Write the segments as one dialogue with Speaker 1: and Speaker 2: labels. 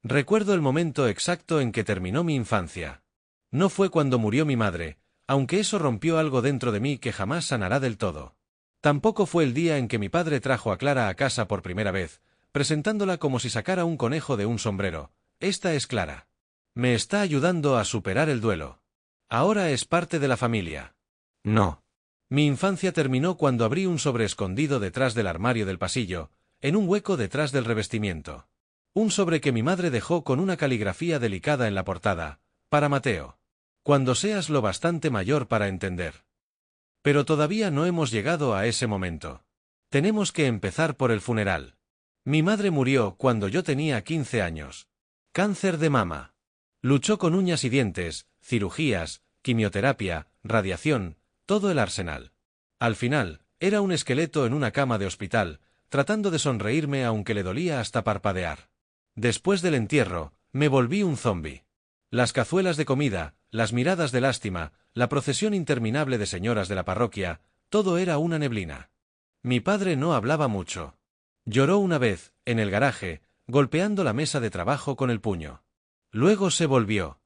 Speaker 1: Recuerdo el momento exacto en que terminó mi infancia. No fue cuando murió mi madre, aunque eso rompió algo dentro de mí que jamás sanará del todo. Tampoco fue el día en que mi padre trajo a Clara a casa por primera vez, presentándola como si sacara un conejo de un sombrero. Esta es Clara. Me está ayudando a superar el duelo. Ahora es parte de la familia. No. Mi infancia terminó cuando abrí un sobre escondido detrás del armario del pasillo, en un hueco detrás del revestimiento. Un sobre que mi madre dejó con una caligrafía delicada en la portada, para Mateo. Cuando seas lo bastante mayor para entender. Pero todavía no hemos llegado a ese momento. Tenemos que empezar por el funeral. Mi madre murió cuando yo tenía 15 años. Cáncer de mama. Luchó con uñas y dientes, cirugías, quimioterapia, radiación, todo el arsenal. Al final, era un esqueleto en una cama de hospital, tratando de sonreírme aunque le dolía hasta parpadear. Después del entierro, me volví un zombi. Las cazuelas de comida, las miradas de lástima, la procesión interminable de señoras de la parroquia, todo era una neblina. Mi padre no hablaba mucho. Lloró una vez, en el garaje, golpeando la mesa de trabajo con el puño. Luego se volvió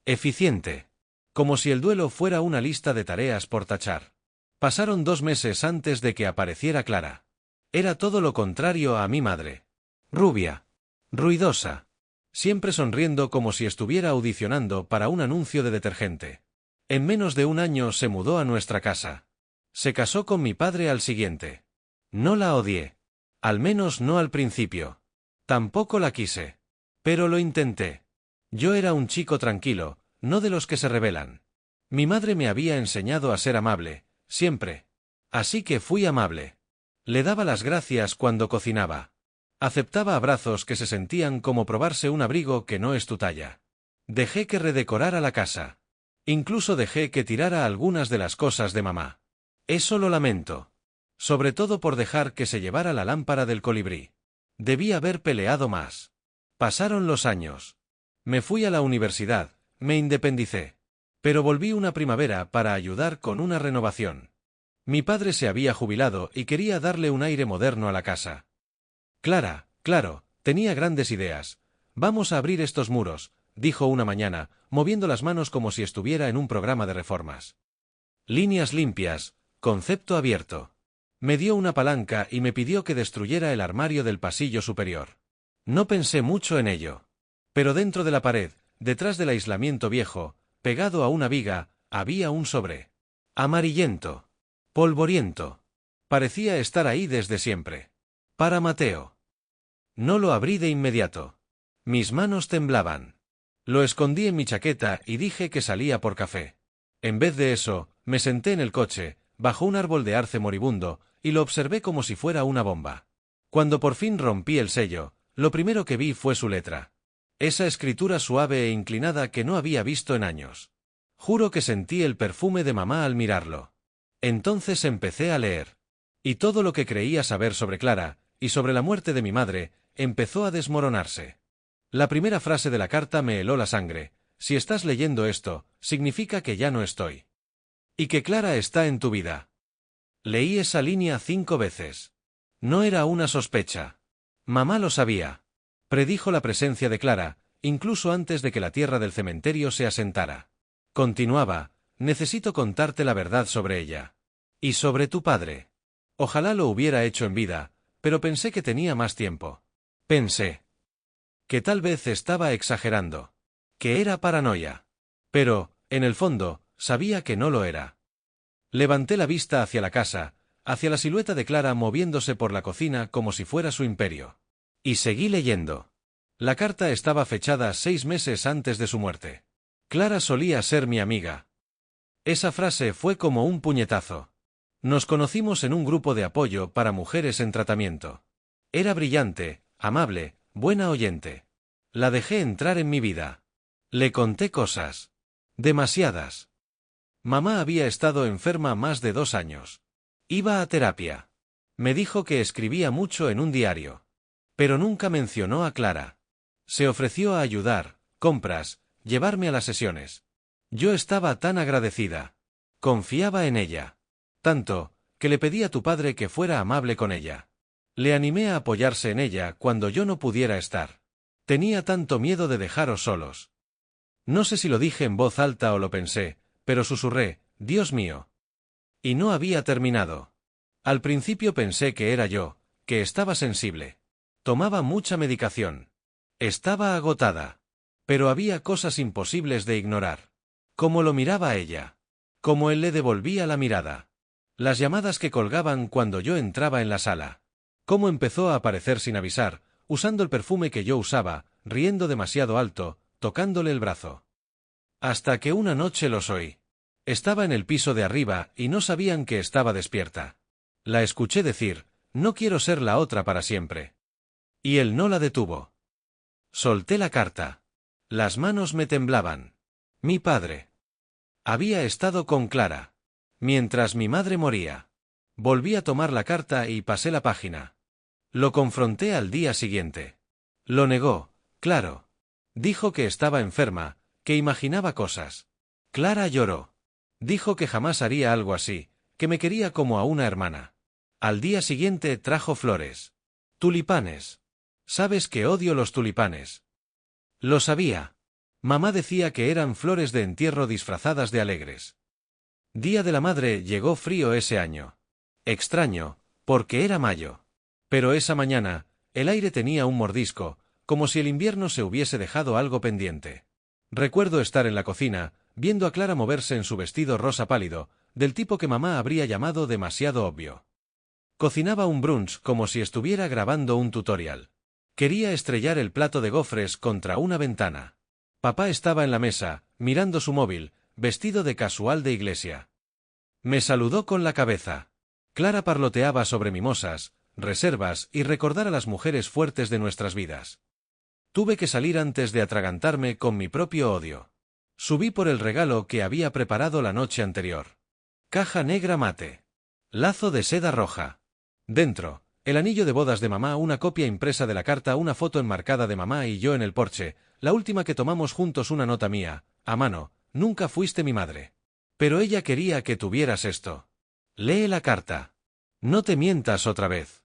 Speaker 1: eficiente. Como si el duelo fuera una lista de tareas por tachar. Pasaron 2 meses antes de que apareciera Clara. Era todo lo contrario a mi madre. Rubia. Ruidosa. Siempre sonriendo como si estuviera audicionando para un anuncio de detergente. En menos de un año se mudó a nuestra casa. Se casó con mi padre al siguiente. No la odié. Al menos no al principio. Tampoco la quise. Pero lo intenté. Yo era un chico tranquilo, no de los que se rebelan. Mi madre me había enseñado a ser amable, siempre. Así que fui amable. Le daba las gracias cuando cocinaba. Aceptaba abrazos que se sentían como probarse un abrigo que no es tu talla. Dejé que redecorara la casa. Incluso dejé que tirara algunas de las cosas de mamá. Eso lo lamento. Sobre todo por dejar que se llevara la lámpara del colibrí. Debí haber peleado más. Pasaron los años. Me fui a la universidad, me independicé. Pero volví una primavera para ayudar con una renovación. Mi padre se había jubilado y quería darle un aire moderno a la casa. Clara, claro, tenía grandes ideas. Vamos a abrir estos muros, dijo una mañana, moviendo las manos como si estuviera en un programa de reformas. Líneas limpias, concepto abierto. Me dio una palanca y me pidió que destruyera el armario del pasillo superior. No pensé mucho en ello. Pero dentro de la pared, detrás del aislamiento viejo, pegado a una viga, había un sobre. Amarillento. Polvoriento. Parecía estar ahí desde siempre. Para Mateo. No lo abrí de inmediato. Mis manos temblaban. Lo escondí en mi chaqueta y dije que salía por café. En vez de eso, me senté en el coche, bajo un árbol de arce moribundo, y lo observé como si fuera una bomba. Cuando por fin rompí el sello, lo primero que vi fue su letra. Esa escritura suave e inclinada que no había visto en años. Juro que sentí el perfume de mamá al mirarlo. Entonces empecé a leer. Y todo lo que creía saber sobre Clara, y sobre la muerte de mi madre, empezó a desmoronarse. La primera frase de la carta me heló la sangre. Si estás leyendo esto, significa que ya no estoy. Y que Clara está en tu vida. Leí esa línea 5 veces. No era una sospecha. Mamá lo sabía. Predijo la presencia de Clara, incluso antes de que la tierra del cementerio se asentara. Continuaba, necesito contarte la verdad sobre ella. Y sobre tu padre. Ojalá lo hubiera hecho en vida, pero pensé que tenía más tiempo. Pensé que tal vez estaba exagerando. Que era paranoia. Pero, en el fondo, sabía que no lo era. Levanté la vista hacia la casa, hacia la silueta de Clara moviéndose por la cocina como si fuera su imperio. Y seguí leyendo. La carta estaba fechada 6 meses antes de su muerte. Clara solía ser mi amiga. Esa frase fue como un puñetazo. Nos conocimos en un grupo de apoyo para mujeres en tratamiento. Era brillante, amable, buena oyente. La dejé entrar en mi vida. Le conté cosas. Demasiadas. Mamá había estado enferma más de 2 años. Iba a terapia. Me dijo que escribía mucho en un diario. Pero nunca mencionó a Clara. Se ofreció a ayudar, compras, llevarme a las sesiones. Yo estaba tan agradecida. Confiaba en ella. Tanto, que le pedí a tu padre que fuera amable con ella. Le animé a apoyarse en ella cuando yo no pudiera estar. Tenía tanto miedo de dejaros solos. No sé si lo dije en voz alta o lo pensé, pero susurré, Dios mío. Y no había terminado. Al principio pensé que era yo, que estaba sensible. Tomaba mucha medicación. Estaba agotada. Pero había cosas imposibles de ignorar. Cómo lo miraba ella. Cómo él le devolvía la mirada. Las llamadas que colgaban cuando yo entraba en la sala. Cómo empezó a aparecer sin avisar, usando el perfume que yo usaba, riendo demasiado alto, tocándole el brazo. Hasta que una noche los oí. Estaba en el piso de arriba y no sabían que estaba despierta. La escuché decir, no quiero ser la otra para siempre. Y él no la detuvo. Solté la carta. Las manos me temblaban. Mi padre. Había estado con Clara. Mientras mi madre moría. Volví a tomar la carta y pasé la página. Lo confronté al día siguiente. Lo negó, claro. Dijo que estaba enferma, que imaginaba cosas. Clara lloró. Dijo que jamás haría algo así, que me quería como a una hermana. Al día siguiente trajo flores. Tulipanes. ¿Sabes que odio los tulipanes? Lo sabía. Mamá decía que eran flores de entierro disfrazadas de alegres. Día de la Madre llegó frío ese año. Extraño, porque era mayo. Pero esa mañana, el aire tenía un mordisco, como si el invierno se hubiese dejado algo pendiente. Recuerdo estar en la cocina, viendo a Clara moverse en su vestido rosa pálido, del tipo que mamá habría llamado demasiado obvio. Cocinaba un brunch como si estuviera grabando un tutorial. Quería estrellar el plato de gofres contra una ventana. Papá estaba en la mesa, mirando su móvil, vestido de casual de iglesia. Me saludó con la cabeza. Clara parloteaba sobre mimosas, reservas y recordar a las mujeres fuertes de nuestras vidas. Tuve que salir antes de atragantarme con mi propio odio. Subí por el regalo que había preparado la noche anterior. Caja negra mate. Lazo de seda roja. Dentro, el anillo de bodas de mamá, una copia impresa de la carta, una foto enmarcada de mamá y yo en el porche, la última que tomamos juntos, una nota mía, a mano, nunca fuiste mi madre. Pero ella quería que tuvieras esto. Lee la carta. No te mientas otra vez.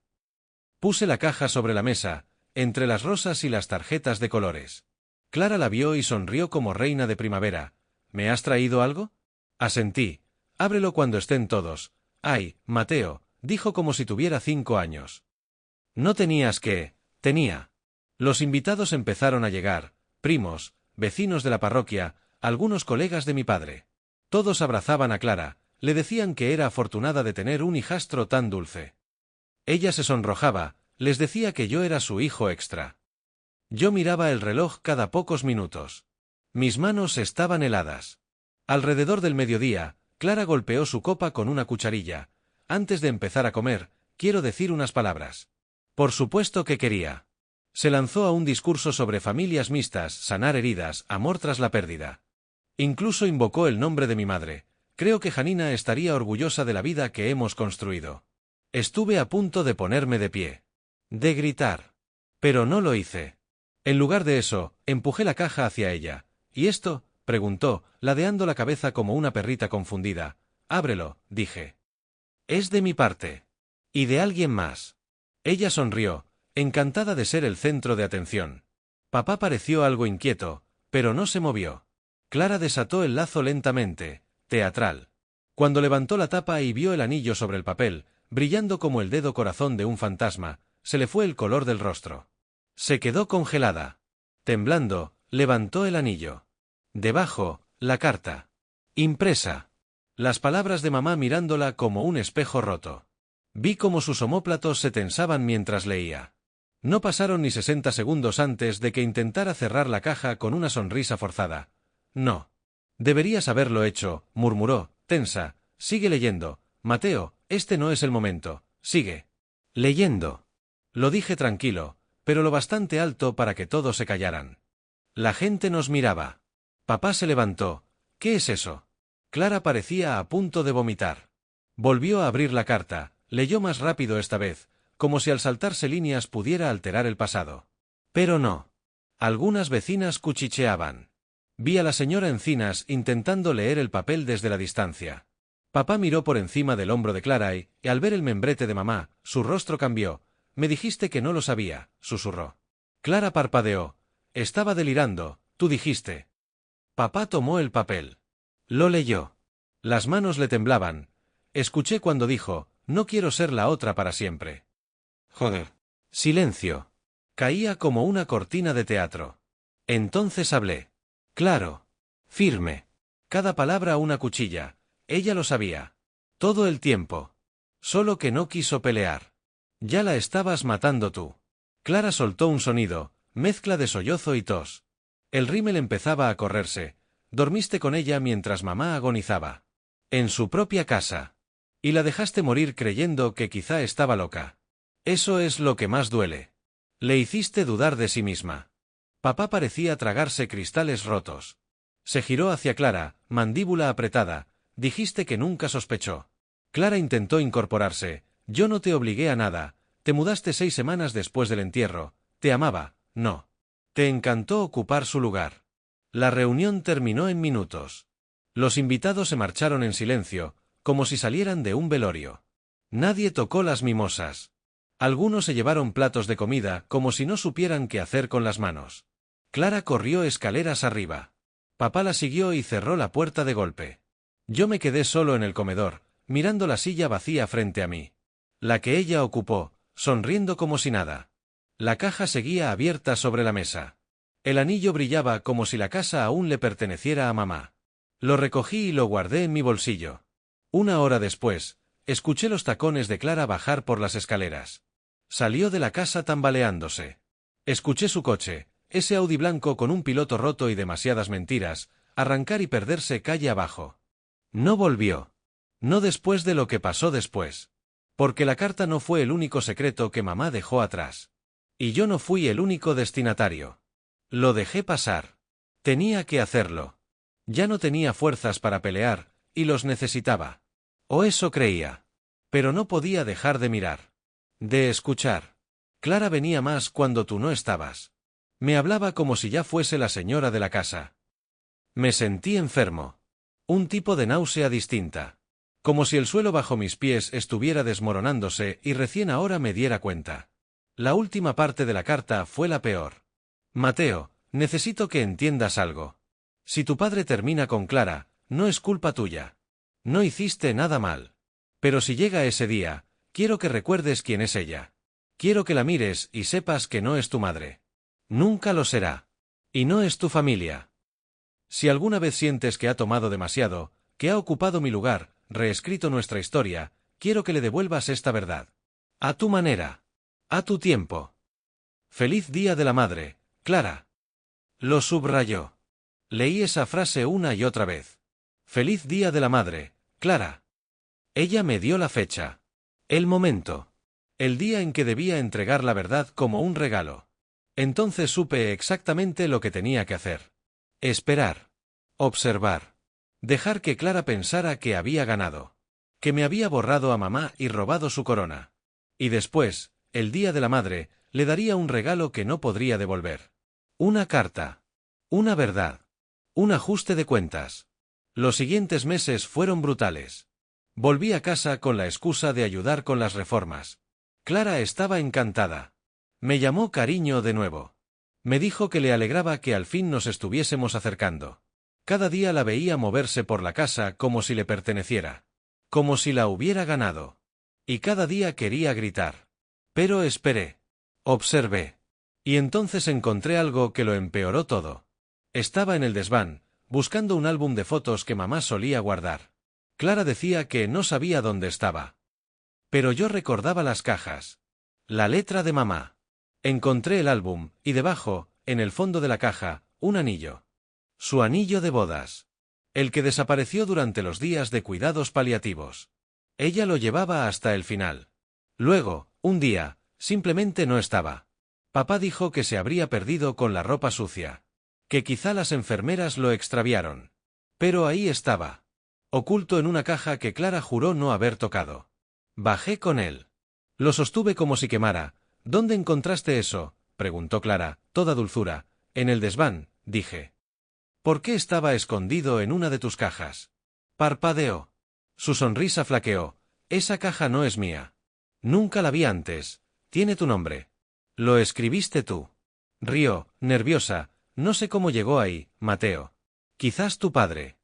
Speaker 1: Puse la caja sobre la mesa, entre las rosas y las tarjetas de colores. Clara la vio y sonrió como reina de primavera. ¿Me has traído algo? Asentí. Ábrelo cuando estén todos. Ay, Mateo, dijo como si tuviera 5 años. No tenías que, tenía. Los invitados empezaron a llegar, primos, vecinos de la parroquia, algunos colegas de mi padre. Todos abrazaban a Clara, le decían que era afortunada de tener un hijastro tan dulce. Ella se sonrojaba, les decía que yo era su hijo extra. Yo miraba el reloj cada pocos minutos. Mis manos estaban heladas. Alrededor del mediodía, Clara golpeó su copa con una cucharilla. Antes de empezar a comer, quiero decir unas palabras. Por supuesto que quería. Se lanzó a un discurso sobre familias mixtas, sanar heridas, amor tras la pérdida. Incluso invocó el nombre de mi madre. Creo que Janina estaría orgullosa de la vida que hemos construido. Estuve a punto de ponerme de pie. De gritar. Pero no lo hice. En lugar de eso, empujé la caja hacia ella. ¿Y esto? Preguntó, ladeando la cabeza como una perrita confundida. Ábrelo, dije. Es de mi parte. Y de alguien más. Ella sonrió, encantada de ser el centro de atención. Papá pareció algo inquieto, pero no se movió. Clara desató el lazo lentamente, teatral. Cuando levantó la tapa y vio el anillo sobre el papel, brillando como el dedo corazón de un fantasma, se le fue el color del rostro. Se quedó congelada. Temblando, levantó el anillo. Debajo, la carta. Impresa. Las palabras de mamá mirándola como un espejo roto. Vi cómo sus omóplatos se tensaban mientras leía. No pasaron ni 60 segundos antes de que intentara cerrar la caja con una sonrisa forzada. No. Deberías haberlo hecho, murmuró, tensa. Sigue leyendo. Mateo, este no es el momento. Sigue. Leyendo. Lo dije tranquilo, pero lo bastante alto para que todos se callaran. La gente nos miraba. Papá se levantó. ¿Qué es eso? Clara parecía a punto de vomitar. Volvió a abrir la carta, leyó más rápido esta vez, como si al saltarse líneas pudiera alterar el pasado. Pero no. Algunas vecinas cuchicheaban. Vi a la señora Encinas intentando leer el papel desde la distancia. Papá miró por encima del hombro de Clara y, al ver el membrete de mamá, su rostro cambió. Me dijiste que no lo sabía, susurró. Clara parpadeó. Estaba delirando, tú dijiste. Papá tomó el papel. Lo leyó. Las manos le temblaban. Escuché cuando dijo, no quiero ser la otra para siempre. Joder. Silencio. Caía como una cortina de teatro. Entonces hablé. Claro. Firme. Cada palabra una cuchilla. Ella lo sabía. Todo el tiempo. Solo que no quiso pelear. Ya la estabas matando tú. Clara soltó un sonido, mezcla de sollozo y tos. El rímel empezaba a correrse. Dormiste con ella mientras mamá agonizaba. En su propia casa. Y la dejaste morir creyendo que quizá estaba loca. Eso es lo que más duele. Le hiciste dudar de sí misma. Papá parecía tragarse cristales rotos. Se giró hacia Clara, mandíbula apretada. Dijiste que nunca sospechó. Clara intentó incorporarse. Yo no te obligué a nada. Te mudaste 6 semanas después del entierro. Te amaba, no. Te encantó ocupar su lugar. La reunión terminó en minutos. Los invitados se marcharon en silencio, como si salieran de un velorio. Nadie tocó las mimosas. Algunos se llevaron platos de comida, como si no supieran qué hacer con las manos. Clara corrió escaleras arriba. Papá la siguió y cerró la puerta de golpe. Yo me quedé solo en el comedor, mirando la silla vacía frente a mí. La que ella ocupó, sonriendo como si nada. La caja seguía abierta sobre la mesa. El anillo brillaba como si la casa aún le perteneciera a mamá. Lo recogí y lo guardé en mi bolsillo. 1 hora después, escuché los tacones de Clara bajar por las escaleras. Salió de la casa tambaleándose. Escuché su coche, ese Audi blanco con un piloto roto y demasiadas mentiras, arrancar y perderse calle abajo. No volvió. No después de lo que pasó después. Porque la carta no fue el único secreto que mamá dejó atrás. Y yo no fui el único destinatario. Lo dejé pasar. Tenía que hacerlo. Ya no tenía fuerzas para pelear, y los necesitaba. O eso creía. Pero no podía dejar de mirar. De escuchar. Clara venía más cuando tú no estabas. Me hablaba como si ya fuese la señora de la casa. Me sentí enfermo. Un tipo de náusea distinta. Como si el suelo bajo mis pies estuviera desmoronándose y recién ahora me diera cuenta. La última parte de la carta fue la peor. Mateo, necesito que entiendas algo. Si tu padre termina con Clara, no es culpa tuya. No hiciste nada mal. Pero si llega ese día, quiero que recuerdes quién es ella. Quiero que la mires y sepas que no es tu madre. Nunca lo será. Y no es tu familia. Si alguna vez sientes que ha tomado demasiado, que ha ocupado mi lugar, reescrito nuestra historia, quiero que le devuelvas esta verdad. A tu manera. A tu tiempo. Feliz Día de la Madre, Clara. Lo subrayó. Leí esa frase una y otra vez. Feliz Día de la Madre, Clara. Ella me dio la fecha. El momento. El día en que debía entregar la verdad como un regalo. Entonces supe exactamente lo que tenía que hacer. Esperar. Observar. Dejar que Clara pensara que había ganado. Que me había borrado a mamá y robado su corona. Y después, el Día de la Madre, le daría un regalo que no podría devolver. Una carta. Una verdad. Un ajuste de cuentas. Los siguientes meses fueron brutales. Volví a casa con la excusa de ayudar con las reformas. Clara estaba encantada. Me llamó cariño de nuevo. Me dijo que le alegraba que al fin nos estuviésemos acercando. Cada día la veía moverse por la casa como si le perteneciera. Como si la hubiera ganado. Y cada día quería gritar. Pero esperé. Observé. Y entonces encontré algo que lo empeoró todo. Estaba en el desván, buscando un álbum de fotos que mamá solía guardar. Clara decía que no sabía dónde estaba. Pero yo recordaba las cajas. La letra de mamá. Encontré el álbum, y debajo, en el fondo de la caja, un anillo. Su anillo de bodas. El que desapareció durante los días de cuidados paliativos. Ella lo llevaba hasta el final. Luego, un día, simplemente no estaba. Papá dijo que se habría perdido con la ropa sucia. Que quizá las enfermeras lo extraviaron. Pero ahí estaba. Oculto en una caja que Clara juró no haber tocado. Bajé con él. Lo sostuve como si quemara. ¿Dónde encontraste eso?, preguntó Clara, toda dulzura. En el desván, dije. ¿Por qué estaba escondido en una de tus cajas? Parpadeó. Su sonrisa flaqueó. Esa caja no es mía. Nunca la vi antes. Tiene tu nombre. Lo escribiste tú. Rió, nerviosa. No sé cómo llegó ahí, Mateo. Quizás tu padre.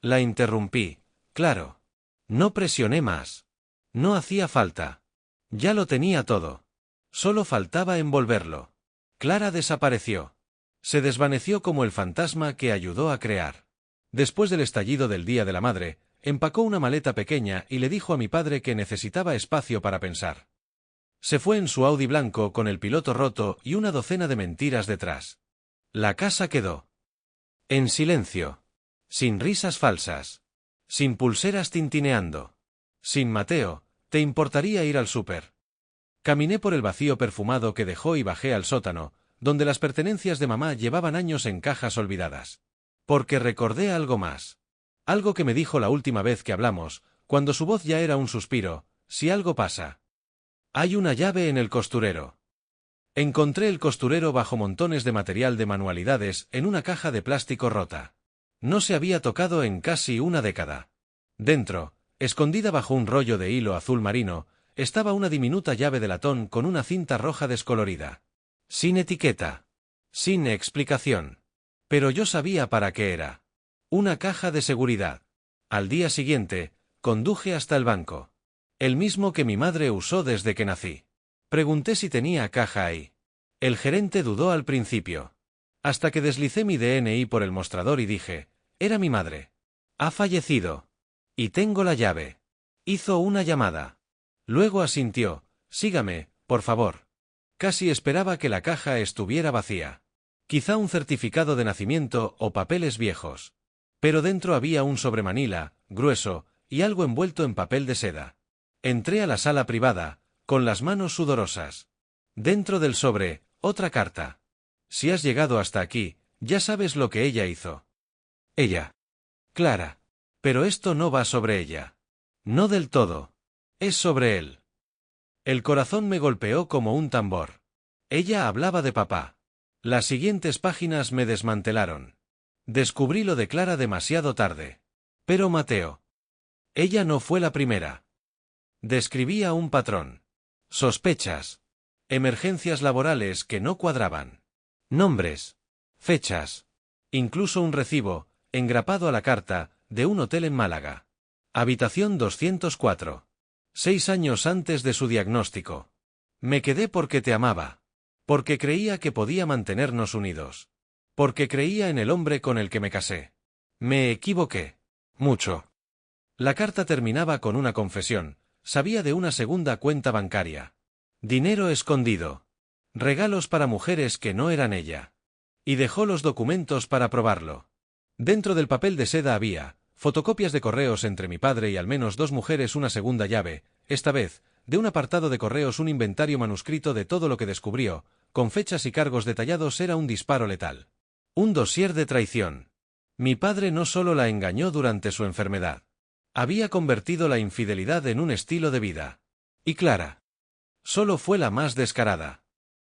Speaker 1: La interrumpí. Claro. No presioné más. No hacía falta. Ya lo tenía todo. Solo faltaba envolverlo. Clara desapareció. Se desvaneció como el fantasma que ayudó a crear. Después del estallido del Día de la Madre, empacó una maleta pequeña y le dijo a mi padre que necesitaba espacio para pensar. Se fue en su Audi blanco con el piloto roto y una docena de mentiras detrás. La casa quedó en silencio. Sin risas falsas. Sin pulseras tintineando. Sin Mateo. ¿Te importaría ir al súper? Caminé por el vacío perfumado que dejó y bajé al sótano, donde las pertenencias de mamá llevaban años en cajas olvidadas. Porque recordé algo más. Algo que me dijo la última vez que hablamos, cuando su voz ya era un suspiro: si algo pasa. Hay una llave en el costurero. Encontré el costurero bajo montones de material de manualidades en una caja de plástico rota. No se había tocado en casi una década. Dentro, escondida bajo un rollo de hilo azul marino, estaba una diminuta llave de latón con una cinta roja descolorida. Sin etiqueta. Sin explicación. Pero yo sabía para qué era. Una caja de seguridad. Al día siguiente, conduje hasta el banco. El mismo que mi madre usó desde que nací. Pregunté si tenía caja ahí. El gerente dudó al principio. Hasta que deslicé mi DNI por el mostrador y dije: era mi madre. Ha fallecido. Y tengo la llave. Hizo una llamada. Luego asintió: sígame, por favor. Casi esperaba que la caja estuviera vacía. Quizá un certificado de nacimiento o papeles viejos. Pero dentro había un sobremanila, grueso, y algo envuelto en papel de seda. Entré a la sala privada, con las manos sudorosas. Dentro del sobre, otra carta. Si has llegado hasta aquí, ya sabes lo que ella hizo. Ella. Clara. Pero esto no va sobre ella. No del todo. Es sobre él. El corazón me golpeó como un tambor. Ella hablaba de papá. Las siguientes páginas me desmantelaron. Descubrí lo de Clara demasiado tarde. Pero Mateo. Ella no fue la primera. Describía un patrón. Sospechas. Emergencias laborales que no cuadraban. Nombres. Fechas. Incluso un recibo, engrapado a la carta, de un hotel en Málaga. Habitación 204. 6 años antes de su diagnóstico. Me quedé porque te amaba. Porque creía que podía mantenernos unidos. Porque creía en el hombre con el que me casé. Me equivoqué. Mucho. La carta terminaba con una confesión. Sabía de una segunda cuenta bancaria. Dinero escondido. Regalos para mujeres que no eran ella. Y dejó los documentos para probarlo. Dentro del papel de seda había fotocopias de correos entre mi padre y al menos 2 mujeres, una segunda llave, esta vez, de un apartado de correos, un inventario manuscrito de todo lo que descubrió, con fechas y cargos detallados. Era un disparo letal. Un dossier de traición. Mi padre no solo la engañó durante su enfermedad. Había convertido la infidelidad en un estilo de vida. Y Clara. Solo fue la más descarada.